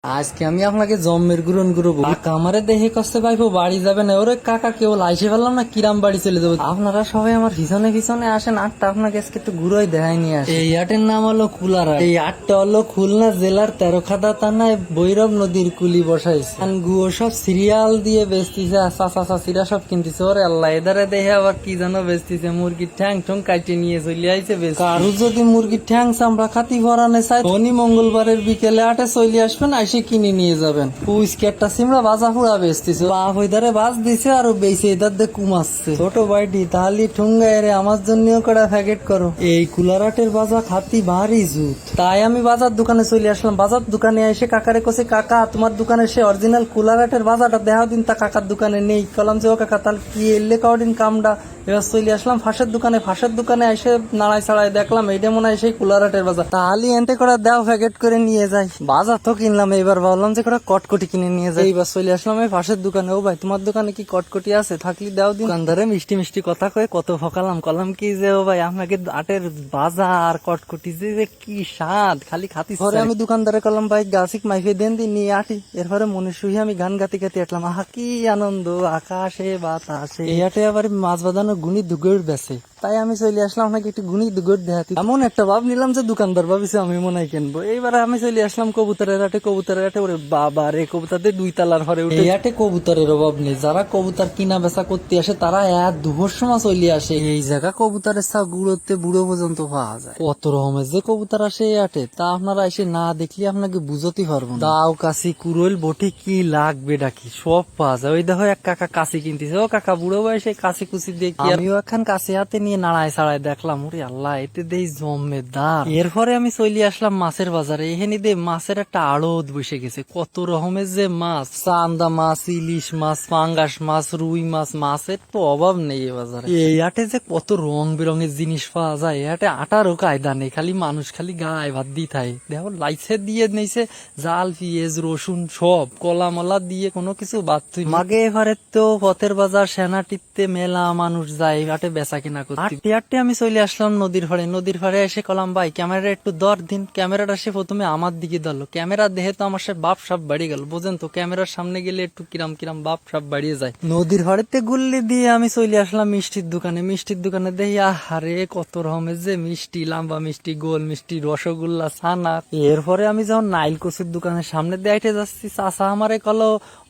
আজকে আমি আপনাকে জম্মের গুরন করবো। আমারে দেখে কষ্ট পাইবো বাড়ি যাবে না। ওরে কাকা কেউ লাইসে ফেললাম না, কিরাম বাড়ি চলে যাবো। আপনারা সবাই আমার পিছনে পিছনে আসেন, আটটা আপনাকে আজকে একটু ঘুরোই দেখাই নিয়ে আসে। এই আটের নাম হলো কুলারা। এই আটটা হলো খুলনা জেলার তেরোখাদা থানায় বৈরব নদীর কুলি বসাইছে। গুয়ো সব সিরিয়াল দিয়ে বেচতিছে, চাচা চাচিরা সব কিনতেছে। ওরে আল্লাহ, এদারে দেখে আবার কি যেন বেচতিছে, মুরগির ঠ্যাং ঠুং কাটে নিয়ে চলে আইছে বেশ। কারু যদি মুরগির ঠ্যাং চামড়া খাতি ভরানে চাই, শনি মঙ্গলবারের বিকেলে আটে চলে আসবেন, এসে কিনে নিয়ে যাবেন। পুইসকে একটা সিমড়া বাজা ফুড়া বেচতেছে, বাপ ওইদারে বাজ দিছে আর বেঁচে এদার দিয়ে কুমাচ্ছে। ছোট ভাইটি তাহলে ঠুঙ্গা এরে আমার জন্যও কটা প্যাকেট করো। এই কুলারাটের বাজা খাতি ভারী জুত। তাই আমি বাজার দোকানে চলে আসলাম। বাজার দোকানে এসে কাকারে কছে, কাকা তোমার দোকানে সে অরিজিনাল কুলারাটের বাজাটা দেখা দিন। তা কাকার দোকানে নেই। কলাম যে ও কাকা তাহলে কি এলে কদিন কামডা। এবার চলে আসলাম ফাঁসের দোকানে। ফাঁসের দোকানে এসে নাড়াই ছাড়াই দেখলাম এইটা মনে হয় সেই কুলারাটের বাজার। তাহলে এনতে করে দেও প্যাকেট করে নিয়ে যাই। বাজার তো কিনলাম, এইবার ভাবলাম যে কটা কটকটি কিনে নিয়ে যাই। এইবার চলে আসলাম এই ফাঁসের দোকানে। ও ভাই তোমার দোকানে কি কটকটি আছে? থাকলে দাও দিন। দোকানদারে মিষ্টি মিষ্টি কথা কয়ে কত ফকালাম। কলাম কি যে ও ভাই আপনাকে আটের বাজার কটকটি যে কি স্বাদ, খালি খাতি। পরে আমি দোকানদারে কলাম, ভাই গাছিক মাইফে দেন দিন নিয়ে আটি। এরপরে মনে শুয়ে আমি গান গাতে গাতে আটলাম। আহা কি আনন্দ, আকাশে বাতাসে। এই আটে আবার মাছ বাঁধানো গুণী দুগের বেছে। তাই আমি চলে আসলাম আপনাকে একটু গুণী দুগের দেখাতে। এমন একটা ভাব নিলাম যে দোকানদার ভাবিছে আমি মনে হয় কিনবো। এইবার আমি চলে আসলাম কবুতরের হাটে। কবুতরের হাটে ওরে বাবা রে, কবুতরদের 2 তালার ঘরে উঠে। এই হাটে কবুতরের অভাব নেই। যারা কবুতর কিনা বেচা করতে আসে তারা দুপুর সময় চলে আসে। এই জায়গা কবুতরের চা গুঁড়োতে বুড়ো পর্যন্ত পাওয়া যায়। কত রকমের যে কবুতর আসে এই হাটে, তা আপনারা এসে না দেখলে আপনাকে বুঝতে পারবো না। দাও কাশি কুরোল বটি কি লাগবে ডাকি সব পাওয়া যায়। ওই দেখো এক কাকা কাশি কিনতেছে। ও কাকা বুড়ো বয়সে কাশি কুচি দেখি আমিও এখন কাশি হাতে নিয়ে নাড়ায় ছাড়াই দেখলাম। ওরে আল্লাহ, এতে দেই জমেদার। এরপরে আমি চলে আসলাম মাছের বাজারে। এখানে দে মাছের একটা আড়ত বসে গেছে। কত রকমের যে মাছ, চান্দা মাছ, ইলিশ মাছ, পাঙ্গাস মাছ, রুই মাছ। মাছের তো অভাব নেই এ বাজারে। এই হাটে যে কত রং বেরঙের জিনিস পাওয়া যায়। এই হাটে আটারও কায়দা নেই, খালি মানুষ খালি গায়ে ভাত দিয়ে থাকে। দেখো লাইসে দিয়ে নেইছে জাল, পেঁয়াজ, রসুন সব কলা মলা দিয়ে কোনো কিছু বাদ তুই মাগে। এবারে তো পথের বাজার সেনাটিতে মেলা মানুষ যায় হাটে বেচা কিনা করতে। হাঁটতে হাঁটতে আমি চলে আসলাম নদীর পাড়ে। নদীর পাড়ে এসে কলাম, ভাই ক্যামেরা একটু দর দিন। ক্যামেরাটা সে প্রথমে আমার দিকে ধরলো। ক্যামেরা দেখে তো আমার সে বাপ সাপ বাড়ি গেল। বোঝেন তো ক্যামেরার সামনে গেলে একটু কিরাম কিরাম বাপ সাপ বাড়িয়ে যায়। নদীর পাড়েতে গুল্লি দিয়ে আমি চলে আসলাম মিষ্টির দোকানে। মিষ্টির দোকানে দেখি আহারে কত রকমের যে মিষ্টি, লাম্বা মিষ্টি, গোল মিষ্টি, রসগোল্লা, ছানা। এরপরে আমি যখন নাইল কচুর দোকানের সামনে দিয়ে যাচ্ছি, চাচা আমারে কলো,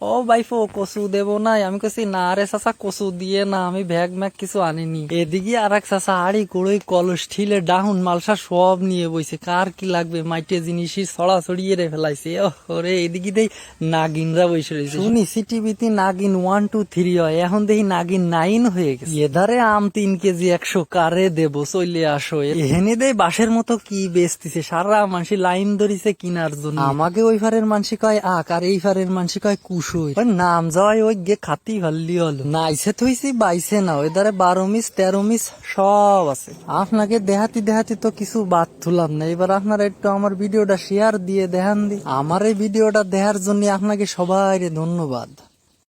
ও বাইফো কচু দেবো নাই? আমি কছি না রে চাচা, কচু দিয়ে না, আমি ব্যাগ ম্যাগ কিছু আনিনি। এদিকে আর এক চাচা হাড়ি কুড়োই কলস ঠিলে ডাহুন মালসা সব নিয়ে বইছে। কার কি লাগবে মাইটে জিনিসই ছড়া ছড়িয়ে রে ফেলাইছে। ওরে এদিকে দেই নাগিনরা বসে রয়েছে। শুনি সিটিভিতে নাগিন 1, 2, 3 হয়, এখন দেখি নাগিন 9 হয়ে গেছে। এধারে আম 3 কেজি 100 কারে দেবো, চলে আসো। এখানে দেয় বাঁশের মতো কি বেচতিছে, সারা মানুষ লাইন ধরিছে কিনার জন্য। আমাকে ওই ফারের মানসি কয় আক, আর এই ফারের মানসি কয় কুসুই। নাম যাওয়ায় ওই গে খাতি ভাল্লি হলো। নাইছে থইছি বাইছে না, ওই ধারে 12 মিস 13 মিস সব আছে। আপনাকে দেহাতি দেহাতি তো কিছু বাদ তুলাম না। এবার আপনারা একটু আমার ভিডিওটা শেয়ার দিয়ে দেখান দি। আমার এই ভিডিওটা দেখার জন্য আপনাকে সবাই ধন্যবাদ।